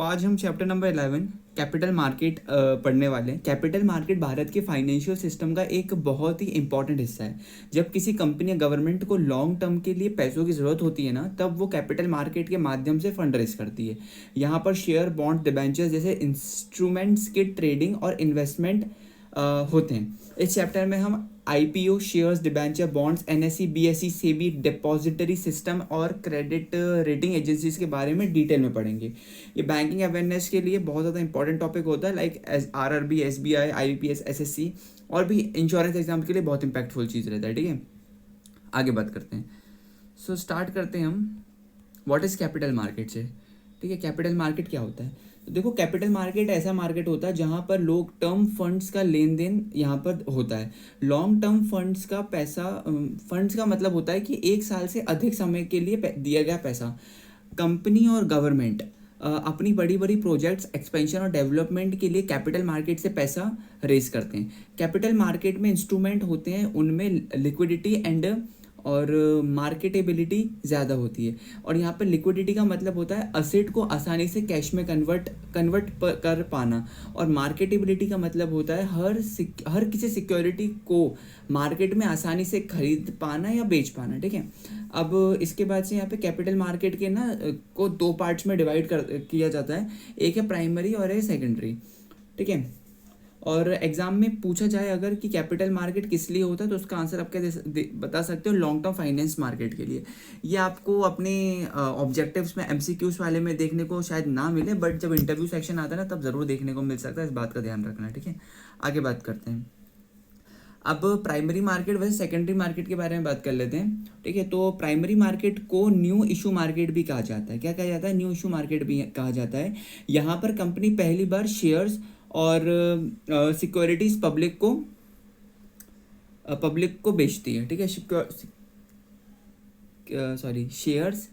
आज हम chapter number 11 capital market पढ़ने वाले हैं। कैपिटल मार्केट भारत के फाइनेंशियल सिस्टम का एक बहुत ही इंपॉर्टेंट हिस्सा है। जब किसी कंपनी या गवर्नमेंट को लॉन्ग टर्म के लिए पैसों की ज़रूरत होती है ना, तब वो कैपिटल मार्केट के माध्यम से फंड रेज करती है। यहाँ पर शेयर, बॉन्ड, डिबेंचर्स जैसे इंस्ट्रूमेंट्स की ट्रेडिंग और इन्वेस्टमेंट होते हैं। इस चैप्टर में हम IPO, shares, debenture, bonds, NSE, BSE, SEBI, depository system और क्रेडिट रेटिंग एजेंसीज के बारे में डिटेल में पढ़ेंगे। ये बैंकिंग अवेयरनेस के लिए बहुत ज़्यादा इंपॉर्टेंट टॉपिक होता है, like RRB, SBI, IBPS, SSC और भी इंश्योरेंस एग्जाम के लिए बहुत इंपैक्टफुल चीज़ रहता है। ठीक है, आगे बात करते हैं। स्टार्ट करते हैं हम व्हाट इज़ कैपिटल मार्केट से। ठीक है, कैपिटल मार्केट क्या होता है? तो देखो, कैपिटल मार्केट ऐसा मार्केट होता है जहाँ पर लोग टर्म फंड्स का लेन देन यहाँ पर होता है। लॉन्ग टर्म फंड्स का पैसा, फंड्स का मतलब होता है कि एक साल से अधिक समय के लिए दिया गया पैसा। कंपनी और गवर्नमेंट अपनी बड़ी बड़ी प्रोजेक्ट्स, एक्सपेंशन और डेवलपमेंट के लिए कैपिटल मार्केट से पैसा रेज करते हैं। कैपिटल मार्केट में इंस्ट्रूमेंट होते हैं, उनमें लिक्विडिटी एंड और मार्केटेबिलिटी ज़्यादा होती है। और यहाँ पर लिक्विडिटी का मतलब होता है असेट को आसानी से कैश में कन्वर्ट कर पाना। और मार्केटेबिलिटी का मतलब होता है हर किसी सिक्योरिटी को मार्केट में आसानी से खरीद पाना या बेच पाना। ठीक है, अब इसके बाद से यहाँ पे कैपिटल मार्केट के ना को दो पार्ट्स में डिवाइड किया जाता है। एक है प्राइमरी और है सेकेंडरी। ठीक है, और एग्जाम में पूछा जाए अगर कि कैपिटल मार्केट किस लिए होता है, तो उसका आंसर आप क्या बता सकते हो? लॉन्ग टर्म फाइनेंस मार्केट के लिए। ये आपको अपने ऑब्जेक्टिव्स में एमसीक्यूज वाले में देखने को शायद ना मिले, बट जब इंटरव्यू सेक्शन आता है ना, तब ज़रूर देखने को मिल सकता है। इस बात का ध्यान रखना। ठीक है, आगे बात करते हैं। अब प्राइमरी मार्केट वैसे सेकेंडरी मार्केट के बारे में बात कर लेते हैं। ठीक है, तो प्राइमरी मार्केट को न्यू इशू मार्केट भी कहा जाता है। क्या कहा जाता है? न्यू इशू मार्केट भी कहा जाता है। यहाँ पर कंपनी पहली बार शेयर्स और सिक्योरिटीज पब्लिक को बेचती है। ठीक है, शेयर्स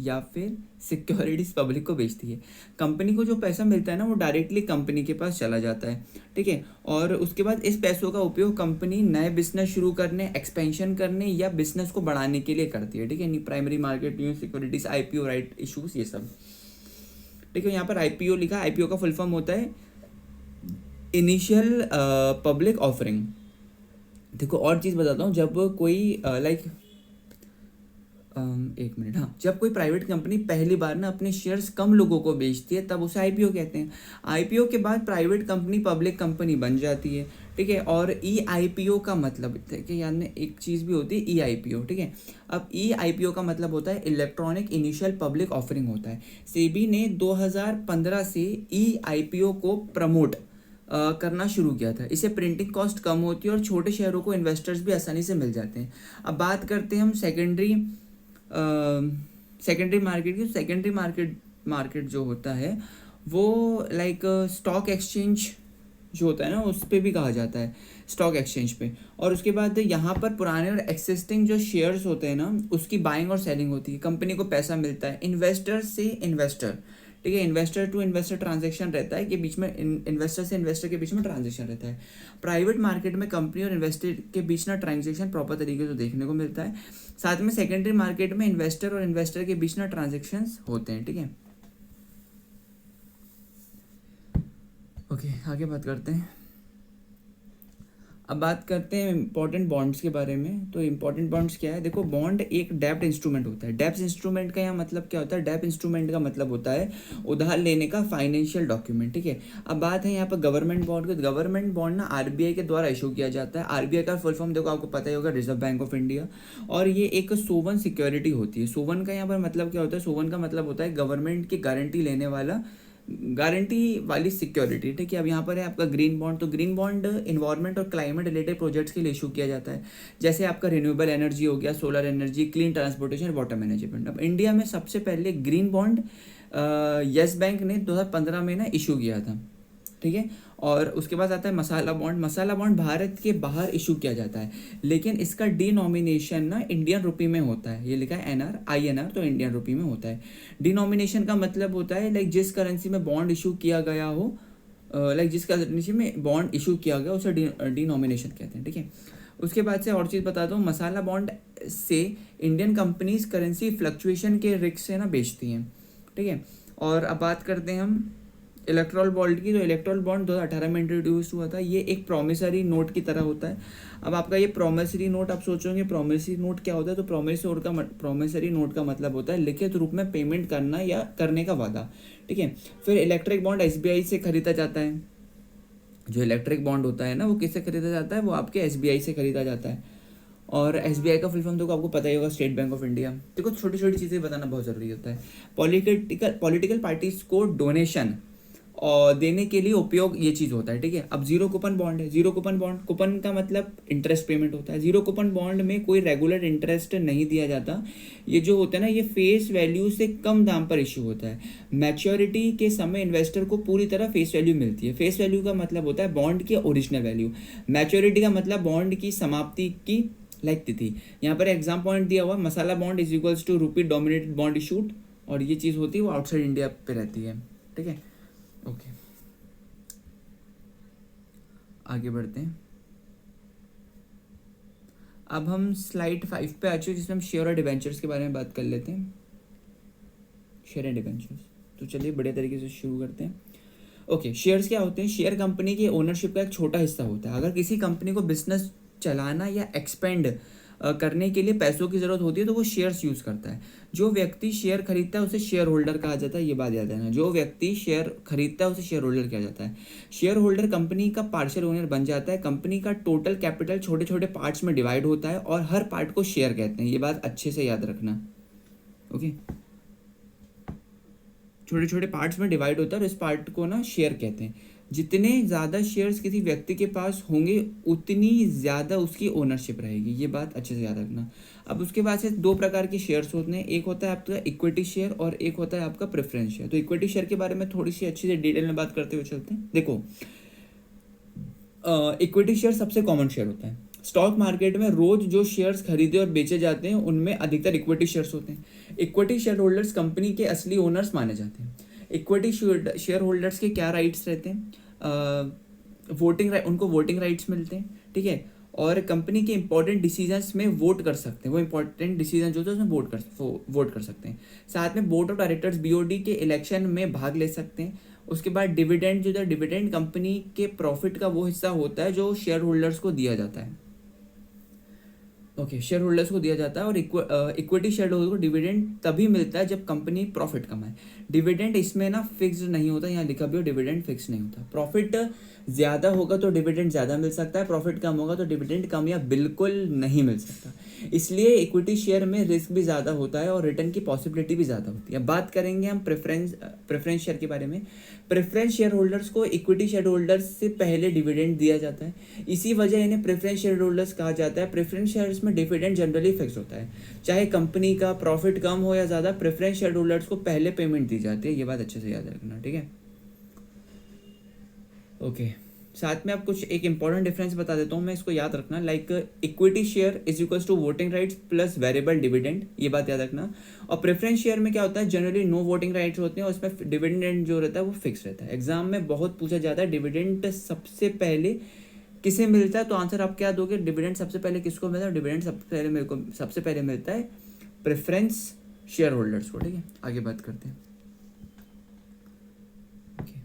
या फिर सिक्योरिटीज पब्लिक को बेचती है। कंपनी को जो पैसा मिलता है ना, वो डायरेक्टली कंपनी के पास चला जाता है। ठीक है, और उसके बाद इस पैसों का उपयोग कंपनी नए बिजनेस शुरू करने, एक्सपेंशन करने या बिजनेस को बढ़ाने के लिए करती है। ठीक है, primary market, new securities, IPO, right issues, ये सब। ठीक है, यहाँ पर आईपीओ लिखा। आईपीओ का फुल फॉर्म होता है इनिशियल पब्लिक ऑफरिंग। देखो, और चीज़ बताता हूँ। जब कोई एक मिनट, हाँ, जब कोई प्राइवेट कंपनी पहली बार ना अपने शेयर्स कम लोगों को बेचती है, तब उसे आईपीओ कहते हैं। आईपीओ के बाद प्राइवेट कंपनी पब्लिक कंपनी बन जाती है। ठीक है, और ई आईपीओ का मतलब कि यानी एक चीज़ भी होती है ई आईपीओ। ठीक है, अब ई आईपीओ का मतलब होता है इलेक्ट्रॉनिक इनिशियल पब्लिक ऑफरिंग होता है। सेबी ने 2015 से ई आईपीओ को प्रमोट करना शुरू किया था। इससे प्रिंटिंग कॉस्ट कम होती है और छोटे शेयरों को इन्वेस्टर्स भी आसानी से मिल जाते हैं। अब बात करते हैं हम सेकेंडरी मार्केट की। सेकेंडरी मार्केट जो होता है वो स्टॉक एक्सचेंज जो होता है ना, उस पर भी कहा जाता है, स्टॉक एक्सचेंज पे। और उसके बाद यहाँ पर पुराने और एक्सिस्टिंग जो शेयर्स होते हैं ना, उसकी बाइंग और सेलिंग होती है। कंपनी को पैसा मिलता है इन्वेस्टर से इन्वेस्टर। ठीक है, इन्वेस्टर टू इन्वेस्टर ट्रांजेक्शन रहता है कि बीच में इन्वेस्टर से इन्वेस्टर के बीच में ट्रांजेक्शन रहता है। प्राइवेट मार्केट में कंपनी और इन्वेस्टर के बीच ना ट्रांजेक्शन प्रॉपर तरीके से देखने को मिलता है। साथ में सेकेंडरी मार्केट में इन्वेस्टर और इन्वेस्टर के बीच ना ट्रांजेक्शन्स होते हैं। ठीक है, ओके, आगे बात करते हैं। अब बात करते हैं इंपॉर्टेंट बॉन्ड्स के बारे में। तो इंपॉर्टेंट बॉन्ड्स क्या है? देखो, बॉन्ड एक डेब्ट इंस्ट्रूमेंट होता है। डेब्ट इंस्ट्रूमेंट का यहाँ मतलब क्या होता है? डेब्ट इंस्ट्रूमेंट का मतलब होता है उधार लेने का फाइनेंशियल डॉक्यूमेंट। ठीक है, अब बात है यहाँ पर गवर्नमेंट बॉन्ड की। गवर्नमेंट बॉन्ड ना आरबीआई के द्वारा इशू किया जाता है। आरबीआई का फुल फॉर्म देखो, आपको पता ही होगा, रिजर्व बैंक ऑफ इंडिया। और ये एक सोवन सिक्योरिटी होती है। सोवन का यहाँ पर मतलब क्या होता है? सोवन का मतलब होता है गवर्नमेंट की गारंटी वाली सिक्योरिटी। ठीक है, अब यहाँ पर है आपका ग्रीन बॉन्ड। तो ग्रीन बॉन्ड इन्वायरमेंट और क्लाइमेट रिलेटेड प्रोजेक्ट्स के लिए इशू किया जाता है, जैसे आपका रिन्यूएबल एनर्जी हो गया, solar energy, clean transportation, water management. अब इंडिया में सबसे पहले ग्रीन बॉन्ड येस बैंक ने 2015 में ना इशू किया था। ठीक है, और उसके बाद आता है मसाला बॉन्ड। मसाला बॉन्ड भारत के बाहर इशू किया जाता है, लेकिन इसका डिनोमिनेशन ना इंडियन रुपी में होता है। ये लिखा है एनआर, INR, तो इंडियन रुपी में होता है। डिनोमिनेशन का मतलब होता है जिस करेंसी में बॉन्ड इशू किया गया हो, जिस करेंसी में बॉन्ड इशू किया गया उसे डिनोमिनेशन कहते हैं। ठीक है, उसके बाद से और चीज़ बताता हूँ। मसाला बॉन्ड से इंडियन कंपनीज करेंसी फ्लक्चुएशन के रिस्क से ना बेचती हैं। ठीक है, और अब बात करते हैं हम इलेक्ट्रॉल बॉन्ड की। तो इलेक्ट्रॉल बॉन्ड 2018 में इंट्रोड्यूस हुआ था। ये एक प्रॉमिसरी नोट की तरह होता है। अब आपका ये प्रॉमिसरी नोट, आप सोचोगे प्रॉमिसरी नोट क्या होता है, तो प्रॉमिसरी नोट का मतलब होता है लिखित रूप में पेमेंट करना या करने का वादा, ठीक है। फिर इलेक्ट्रिक बॉन्ड एसबीआई से खरीदा जाता है। जो इलेक्ट्रिक बॉन्ड होता है ना, वो किससे खरीदा जाता है, वो आपके एसबीआई से खरीदा जाता है। और एसबीआई का फुल फॉर्म तो आपको पता ही होगा, स्टेट बैंक ऑफ इंडिया। देखो छोटी छोटी चीज़ें बताना बहुत ज़रूरी होता है। पॉलिटिकल पार्टीज को डोनेशन और देने के लिए उपयोग ये चीज़ होता है, ठीक है। अब जीरो कूपन बॉन्ड है। जीरो कूपन बॉन्ड, कूपन का मतलब इंटरेस्ट पेमेंट होता है। जीरो कूपन बॉन्ड में कोई रेगुलर इंटरेस्ट नहीं दिया जाता। ये जो होता है ना, ये फेस वैल्यू से कम दाम पर इश्यू होता है। मैच्योरिटी के समय इन्वेस्टर को पूरी तरह फेस वैल्यू मिलती है। फेस वैल्यू का मतलब होता है बॉन्ड की ओरिजिनल वैल्यू। मैच्योरिटी का मतलब बॉन्ड की समाप्ति की लाइक तिथि। यहाँ पर एग्जाम पॉइंट दिया हुआ, मसाला बॉन्ड इज इक्वल्स टू रूपी डोमिनेटेड बॉन्ड इशूड, और ये चीज़ होती है वो आउटसाइड इंडिया पे रहती है, ठीक है। ओके, आगे बढ़ते हैं। अब हम स्लाइड 5 पे आ चुके हैं, जिसमें हम शेयर और डिबेंचर्स के बारे में बात कर लेते हैं। शेयर एंड डिबेंचर्स, तो चलिए बढ़िया तरीके से शुरू करते हैं। ओके, शेयर्स क्या होते हैं? शेयर कंपनी की ओनरशिप का एक छोटा हिस्सा होता है। अगर किसी कंपनी को बिजनेस चलाना या एक्सपेंड करने के लिए पैसों की ज़रूरत होती है तो वो शेयर्स यूज़ करता है। जो व्यक्ति शेयर खरीदता है उसे शेयर होल्डर कहा जाता है, ये बात याद रखना। जो व्यक्ति शेयर खरीदता है उसे शेयर होल्डर कहा जाता है। शेयर होल्डर कंपनी का पार्शियल ओनर बन जाता है। कंपनी का टोटल कैपिटल छोटे छोटे पार्ट्स में डिवाइड होता है और हर पार्ट को शेयर कहते हैं, ये बात अच्छे से याद रखना। ओके, छोटे छोटे पार्ट्स में डिवाइड होता है और इस पार्ट को ना शेयर कहते हैं। जितने ज़्यादा शेयर्स किसी व्यक्ति के पास होंगे उतनी ज़्यादा उसकी ओनरशिप रहेगी, ये बात अच्छे से याद रखना। अब उसके बाद से दो प्रकार के शेयर्स होते हैं, एक होता है आपका इक्विटी शेयर और एक होता है आपका प्रेफरेंस शेयर। तो इक्विटी शेयर के बारे में थोड़ी सी अच्छी से डिटेल में बात करते हुए चलते हैं। देखो, इक्विटी शेयर सबसे कॉमन शेयर होता है। स्टॉक मार्केट में रोज जो शेयर्स खरीदे और बेचे जाते हैं उनमें अधिकतर इक्विटी शेयर्स होते हैं। इक्विटी शेयर होल्डर्स कंपनी के असली ओनर्स माने जाते हैं। इक्विटी शेयर होल्डर्स के क्या राइट्स रहते हैं? वोटिंग, उनको वोटिंग राइट्स मिलते हैं, ठीक है। और कंपनी के इंपॉर्टेंट डिसीजंस में वोट कर सकते हैं। वो इंपॉर्टेंट डिसीजन जो होता है उसमें वोट कर सकते हैं। साथ में बोर्ड ऑफ डायरेक्टर्स बीओडी के इलेक्शन में भाग ले सकते हैं। उसके बाद डिविडेंड, जो है डिविडेंड कंपनी के प्रॉफिट का वो हिस्सा होता है जो शेयर होल्डर्स को दिया जाता है। ओके, शेयर होल्डर्स को दिया जाता है। और इक्विटी शेयर होल्डर को डिविडेंड तभी मिलता है जब कंपनी प्रॉफिट कमाए। डिविडेंड इसमें ना फिक्स नहीं होता, यहाँ लिखा भी हो डिविडेंड फिक्स नहीं होता। प्रॉफिट ज़्यादा होगा तो डिविडेंड ज़्यादा मिल सकता है, प्रॉफिट कम होगा तो डिविडेंड कम या बिल्कुल नहीं मिल सकता। इसलिए इक्विटी शेयर में रिस्क भी ज़्यादा होता है और रिटर्न की पॉसिबिलिटी भी ज़्यादा होती है। बात करेंगे हम प्रेफरेंस शेयर के बारे में। प्रेफरेंस शेयर होल्डर्स को इक्विटी शेयर होल्डर्स से पहले डिविडेंड दिया जाता है, इसी वजह इन्हें प्रेफरेंस शेयर होल्डर्स कहा जाता है। प्रेफरेंस शेयर्स में डिविडेंड जनरली फिक्स होता है, चाहे कंपनी का प्रॉफिट कम हो या ज़्यादा, प्रेफरेंस शेयर होल्डर्स को पहले पेमेंट दी जाती है, ये बात अच्छे से याद रखना, ठीक है। ओके, साथ में आप कुछ एक इंपॉर्टेंट डिफरेंस बता देता हूँ मैं, इसको याद रखना। Like equity share is equals to voting rights plus variable dividend, ये बात याद रखना। और प्रेफरेंस शेयर में क्या होता है, जनरली नो वोटिंग राइट्स होते हैं और उसमें डिविडेंड जो रहता है वो फिक्स रहता है। एग्जाम में बहुत पूछा जाता है डिविडेंड सबसे पहले किसे मिलता है, तो आंसर आप क्या दोगे? डिविडेंड सबसे पहले किसको मिलता है? डिविडेंड सबसे पहले मिलता है प्रेफरेंस शेयर होल्डर्स को, ठीक है। आगे बात करते हैं। Okay.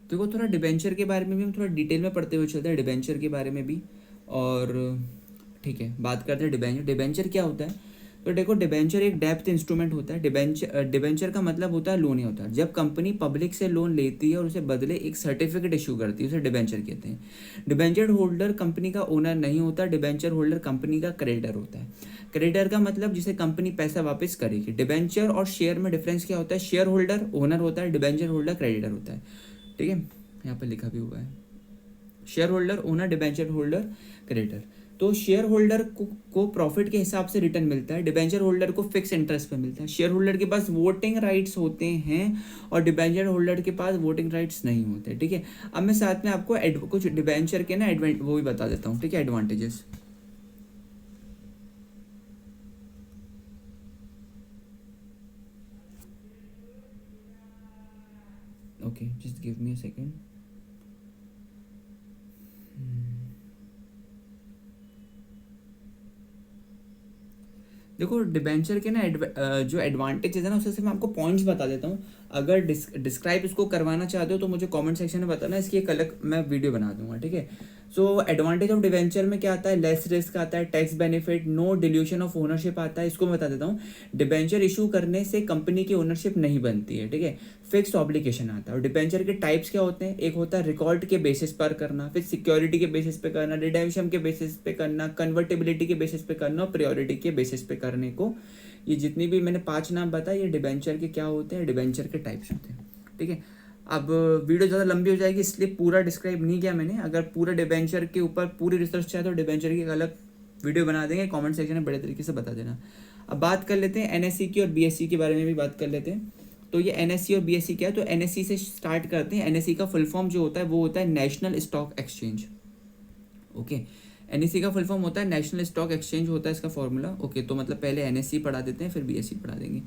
देखो, थोड़ा डिबेंचर के बारे में भी हम थोड़ा डिटेल में पढ़ते हुए चलते हैं, डिबेंचर के बारे में भी। और ठीक है, बात करते हैं डिबेंचर। डिबेंचर क्या होता है? तो देखो, डिबेंचर एक डेप्थ इंस्ट्रूमेंट होता है। डिबेंचर का मतलब होता है लोन ही होता है। जब कंपनी पब्लिक से लोन लेती है और उसे बदले एक सर्टिफिकेट इशू करती है, उसे डिबेंचर कहते हैं। डिबेंचर होल्डर कंपनी का ओनर नहीं होता, डिबेंचर होल्डर कंपनी का क्रेडिटर होता है। क्रेडिटर का मतलब जिसे कंपनी पैसा वापस करेगी। डिबेंचर और शेयर में डिफरेंस क्या होता है? शेयर होल्डर ओनर होता है, डिबेंचर होल्डर क्रेडिटर होता है, ठीक है। यहाँ पर लिखा भी हुआ है, share holder owner, debenture holder creditor. तो शेयर होल्डर को प्रॉफिट के हिसाब से रिटर्न मिलता है, डिबेंचर होल्डर को फिक्स इंटरेस्ट पे मिलता है। शेयर होल्डर के पास वोटिंग राइट्स होते हैं और डिबेंचर होल्डर के पास वोटिंग राइट्स नहीं होते, ठीक है। अब मैं साथ में आपको कुछ डिबेंचर के ना वो भी बता देता हूँ, ठीक है, advantages. Okay, just give me a second. देखो डिबेंचर के ना जो एडवांटेजेस है ना उससे मैं आपको पॉइंट्स बता देता हूँ। अगर डिस्क्राइब इसको करवाना चाहते हो तो मुझे कमेंट सेक्शन में बताना, इसकी एक अलग मैं वीडियो बना दूंगा, ठीक है। सो एडवांटेज ऑफ डिबेंचर में क्या आता है, लेस रिस्क आता है, tax benefit, no dilution of ownership आता है। इसको मैं बता देता हूँ। डिबेंचर इशू करने से कंपनी की ओनरशिप नहीं बनती है, ठीक है। फिक्स्ड ऑब्लिगेशन आता है। और डिबेंचर के टाइप्स क्या होते हैं, एक होता है रिकॉर्ड के बेसिस पर करना, फिर सिक्योरिटी के बेसिस पे करना, रिडेम्पशन के बेसिस पे करना, कन्वर्टेबिलिटी के बेसिस पे करना और प्रायोरिटी के बेसिस पे करने को। ये जितनी भी मैंने 5 नाम बताए ये डिबेंचर के क्या होते हैं, डिबेंचर के टाइप्स होते हैं, ठीक है। अब वीडियो ज़्यादा लंबी हो जाएगी इसलिए पूरा डिस्क्राइब नहीं किया मैंने। अगर पूरे डिबेंचर के ऊपर पूरी रिसर्च चाहे तो डिबेंचर की एक अलग वीडियो बना देंगे, कमेंट सेक्शन में बड़े तरीके से बता देना। अब बात कर लेते हैं एनएससी की और बीएससी के बारे में भी बात कर लेते हैं। तो ये एनएससी और बीएससी क्या है, तो एनएससी से स्टार्ट करते हैं। एनएससी का फुल फॉर्म जो होता है वो होता है national stock exchange, okay. NSC का फुल फॉर्म होता है नेशनल स्टॉक एक्सचेंज, होता है इसका फॉर्मूला, ओके। तो मतलब पहले एनएससी पढ़ा देते हैं फिर बीएससी पढ़ा देंगे।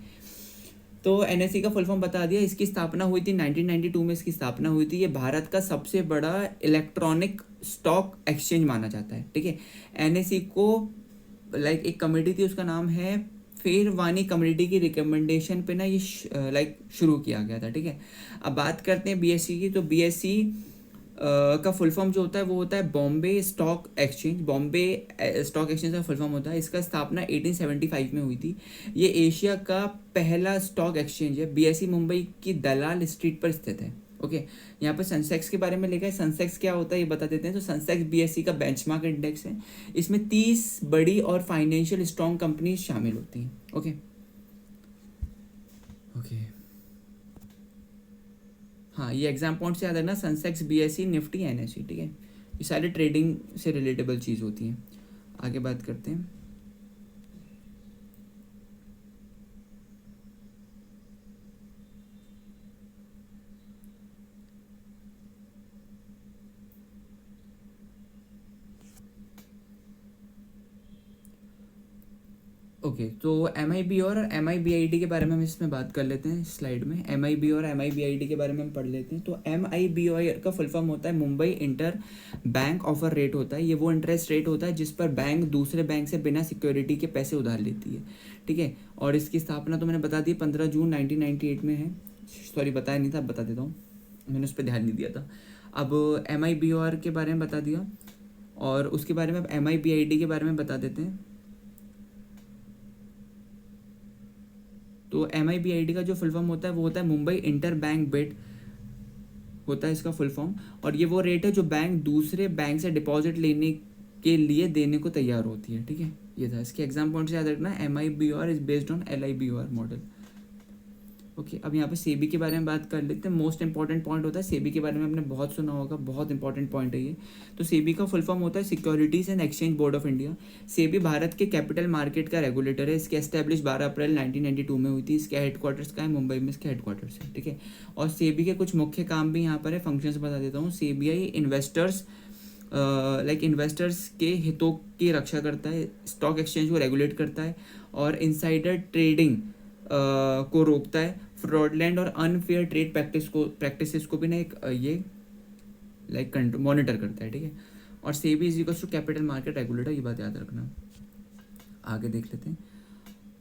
तो एनएससी का फुल फॉर्म बता दिया। इसकी स्थापना हुई थी 1992 में, इसकी स्थापना हुई थी। ये भारत का सबसे बड़ा इलेक्ट्रॉनिक स्टॉक एक्सचेंज माना जाता है, ठीक है। एनएससी को एक कमेटी थी, उसका नाम है फेरवानी कमेटी की रिकमेंडेशन पे ना ये शुरू किया गया था, ठीक है। अब बात करते हैं बीएससी की। तो बीएससी का फुल फॉर्म जो होता है वो होता है Bombay stock exchange. Bombay stock exchange का फुल फॉर्म होता है। इसका स्थापना 1875 में हुई थी। ये एशिया का पहला स्टॉक एक्सचेंज है। बीएससी मुंबई की दलाल स्ट्रीट पर स्थित है, ओके। यहाँ पर सेंसेक्स के बारे में लिखा है। सेंसेक्स क्या होता है ये बता देते हैं। तो सेंसेक्स बीएससी का बेंचमार्क इंडेक्स है। इसमें 30 बड़ी और फाइनेंशियल स्ट्रॉन्ग कंपनी शामिल होती हैं, ओके ओके। हाँ, ये एग्जाम पॉइंट से याद रखना, सेंसेक्स बीएससी निफ्टी एनएससी, ठीक है। ये सारे ट्रेडिंग से रिलेटेबल चीज़ होती हैं। आगे बात करते हैं। ओके तो एम आई बी और M I B I D के बारे में हम इसमें बात कर लेते हैं स्लाइड में। एम आई बी और M I B I D के बारे में हम पढ़ लेते हैं। तो एम आई बी आई का फुल फॉर्म होता है Mumbai inter bank offer rate होता है। ये वो इंटरेस्ट रेट होता है जिस पर बैंक दूसरे बैंक से बिना सिक्योरिटी के पैसे उधार लेती है, ठीक है। और इसकी स्थापना तो मैंने बता दी 15 जून 1998 में है। सॉरी बताया नहीं था, अब बता देता हूँ, मैंने उस पर ध्यान नहीं दिया था। अब एम आई बी आर के बारे में बता दिया और उसके बारे में अब M I B I D के बारे में बता देते हैं। तो M I B I D का जो फुल फॉर्म होता है वो होता है मुंबई इंटर बैंक बिड, होता है इसका फुल फॉर्म। और ये वो रेट है जो बैंक दूसरे बैंक से डिपॉजिट लेने के लिए देने को तैयार होती है, ठीक है। ये था इसके एग्जाम पॉइंट से याद रखना। M I B R is based on L I B R model, okay. अब यहाँ पे सेबी के बारे में बात कर लेते हैं। मोस्ट इंपॉर्टेंट पॉइंट होता है सेबी के बारे में, आपने बहुत सुना होगा, बहुत इंपॉर्टेंट पॉइंट है ये। तो सेबी का फुल फॉर्म होता है securities and exchange board of India. SEBI Bharat के कैपिटल मार्केट का रेगुलेटर है। इसकी एस्टैब्लिश 12 अप्रैल 1992 में हुई थी। इसके हेडक्वार्टर्स का है मुंबई में, इसके हेडक्वार्टर्स है, ठीक है। और सेबी के कुछ मुख्य काम भी यहाँ पर है, फंक्शंस बता देता हूँ। सीबीआई इन्वेस्टर्स इन्वेस्टर्स के हितों की रक्षा करता है, स्टॉक एक्सचेंज को रेगुलेट करता है और इनसाइडर ट्रेडिंग को रोकता है। फ्रॉडलैंड और अनफेयर ट्रेड प्रैक्टिसेस को भी ना एक ये मॉनिटर करता है, ठीक है। और SEBI is equals to capital market regulator, ये बात याद रखना। आगे देख लेते हैं।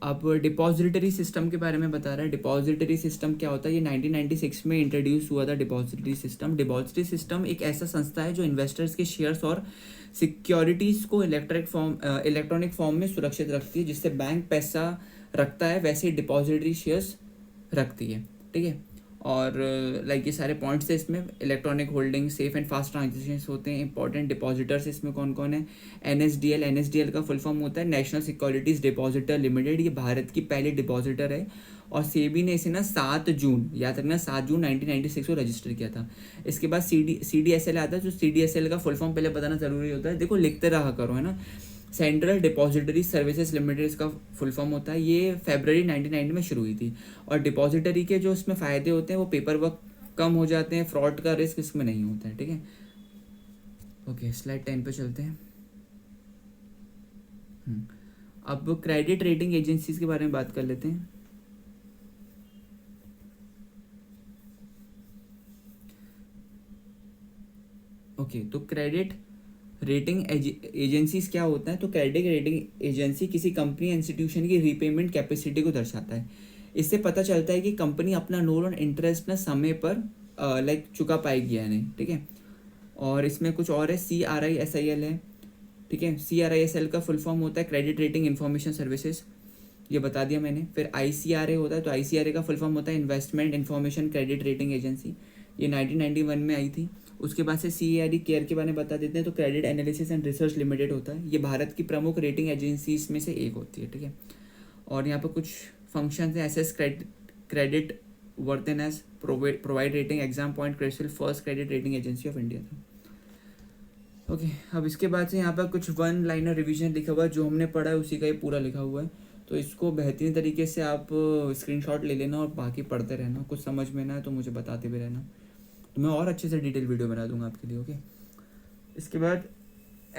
अब डिपॉजिटरी सिस्टम के बारे में बता रहा है। डिपॉजिटरी सिस्टम क्या होता है, ये 1996 में इंट्रोड्यूस हुआ था डिपॉजिटरी सिस्टम। डिपॉजिटरी सिस्टम एक ऐसा संस्था है जो इन्वेस्टर्स के शेयर्स और सिक्योरिटीज़ को इलेक्ट्रॉनिक फॉर्म में सुरक्षित रखती है। जिससे बैंक पैसा रखता है वैसे ही डिपॉजिटरी शेयर्स रखती है, ठीक है। और ये सारे पॉइंट्स है इसमें। Electronic holding, safe and fast transaction होते हैं। इंपॉर्टेंट डिपॉजिटर्स इसमें कौन कौन है, एनएसडीएल का फुल फॉर्म होता है नेशनल सिक्योरिटीज़ डिपॉजिटर लिमिटेड। ये भारत की पहली डिपॉजिटर है और सेबी ने इसे ना 7 जून, याद रखना 7 जून 1996 को रजिस्टर किया था। इसके बाद सी डी एस एल आता है। जो सी डी एस एल का फुल फॉर्म पहले बताना ज़रूरी होता है, देखो लिखते रहा करो, है ना। सेंट्रल डिपॉजिटरी सर्विसेज लिमिटेड इसका फुल फॉर्म होता है। ये फरवरी 1990 में शुरू हुई थी। और डिपॉजिटरी के जो इसमें फ़ायदे होते हैं वो पेपर वर्क कम हो जाते हैं, फ्रॉड का रिस्क इसमें नहीं होता है, ठीक है। ओके स्लाइड 10 पे चलते हैं। अब क्रेडिट रेटिंग एजेंसीज के बारे में बात कर लेते हैं। ओके तो क्रेडिट रेटिंग एजेंसीज क्या होता है, तो क्रेडिट रेटिंग एजेंसी किसी कंपनी या इंस्टीट्यूशन की रीपेमेंट कैपेसिटी को दर्शाता है। इससे पता चलता है कि कंपनी अपना लोन और इंटरेस्ट ना समय पर लाइक चुका पाएगी या नहीं, ठीक है। और इसमें कुछ और है, CRISIL है, ठीक है। CRISL का फुल फॉर्म होता है क्रेडिट रेटिंग इन्फॉर्मेशन सर्विसेज, ये बता दिया मैंने। फिर ICRA होता है, तो ICRA का फुल फॉर्म होता है investment information credit rating agency, ये 1991 में आई थी। उसके बाद से CARE केयर के बारे में बता देते हैं, तो credit analysis and research limited होता है, ये भारत की प्रमुख रेटिंग एजेंसीज में से एक होती है, ठीक है। और यहाँ पर कुछ फंक्शन है, assess credit worthiness, provide rating, exam point, CRISIL, first credit rating agency of India था। ओके, अब इसके बाद से यहाँ पर कुछ वन लाइनर रिवीजन लिखा हुआ है, जो हमने पढ़ा है उसी का ये पूरा लिखा हुआ है। तो इसको बेहतरीन तरीके से आप स्क्रीनशॉट ले लेना और बाकी पढ़ते रहना, कुछ समझ में ना है तो मुझे बताते भी रहना, तो मैं और अच्छे से डिटेल वीडियो बना दूंगा आपके लिए, ओके। इसके बाद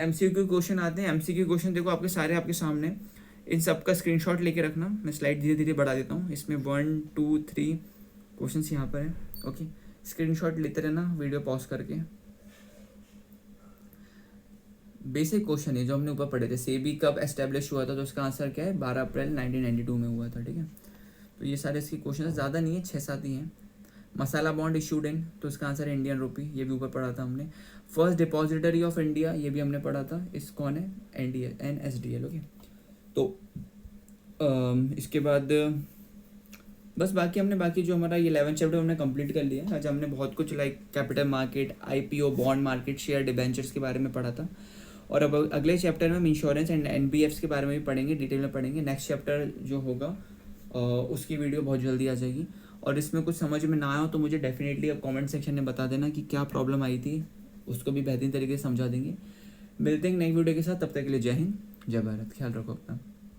MCQ क्वेश्चन आते हैं। MCQ क्वेश्चन देखो आपके सारे आपके सामने, इन सब का स्क्रीनशॉट लेके रखना। मैं स्लाइड धीरे धीरे बढ़ा देता हूँ। इसमें 1 2 3 क्वेश्चन यहाँ पर है, ओके। स्क्रीनशॉट लेते रहना वीडियो पॉज करके। बेसिक क्वेश्चन है जो हमने ऊपर पढ़े थे, सेबी कब एस्टेब्लिश हुआ था, तो उसका आंसर क्या है, 12 अप्रैल 1992 में हुआ था, ठीक है। तो ये सारे इसके क्वेश्चन ज़्यादा नहीं है, 6-7 ही हैं। मसाला बॉन्ड इशूड इन, तो इसका आंसर है इंडियन रुपी, ये भी ऊपर पढ़ा था हमने। फर्स्ट डिपॉजिटरी ऑफ इंडिया, ये भी हमने पढ़ा था, इस कौन है, NSDL, ओके। तो इसके बाद बस बाकी जो हमारा ये 11 चैप्टर हमने कंप्लीट कर लिया। आज हमने बहुत कुछ like capital market, IPO, bond market, share debentures के बारे में पढ़ा था। और अब अगले चैप्टर में हम इंश्योरेंस एंड NBFs के बारे में भी पढ़ेंगे, डिटेल में पढ़ेंगे। नेक्स्ट चैप्टर जो होगा उसकी वीडियो बहुत जल्दी आ जाएगी। और इसमें कुछ समझ में ना आया हो तो मुझे डेफिनेटली अब कमेंट सेक्शन में बता देना कि क्या प्रॉब्लम आई थी, उसको भी बेहतरीन तरीके से समझा देंगे। मिलते हैं नई वीडियो के साथ, तब तक के लिए जय हिंद, जय भारत, ख्याल रखो अपना।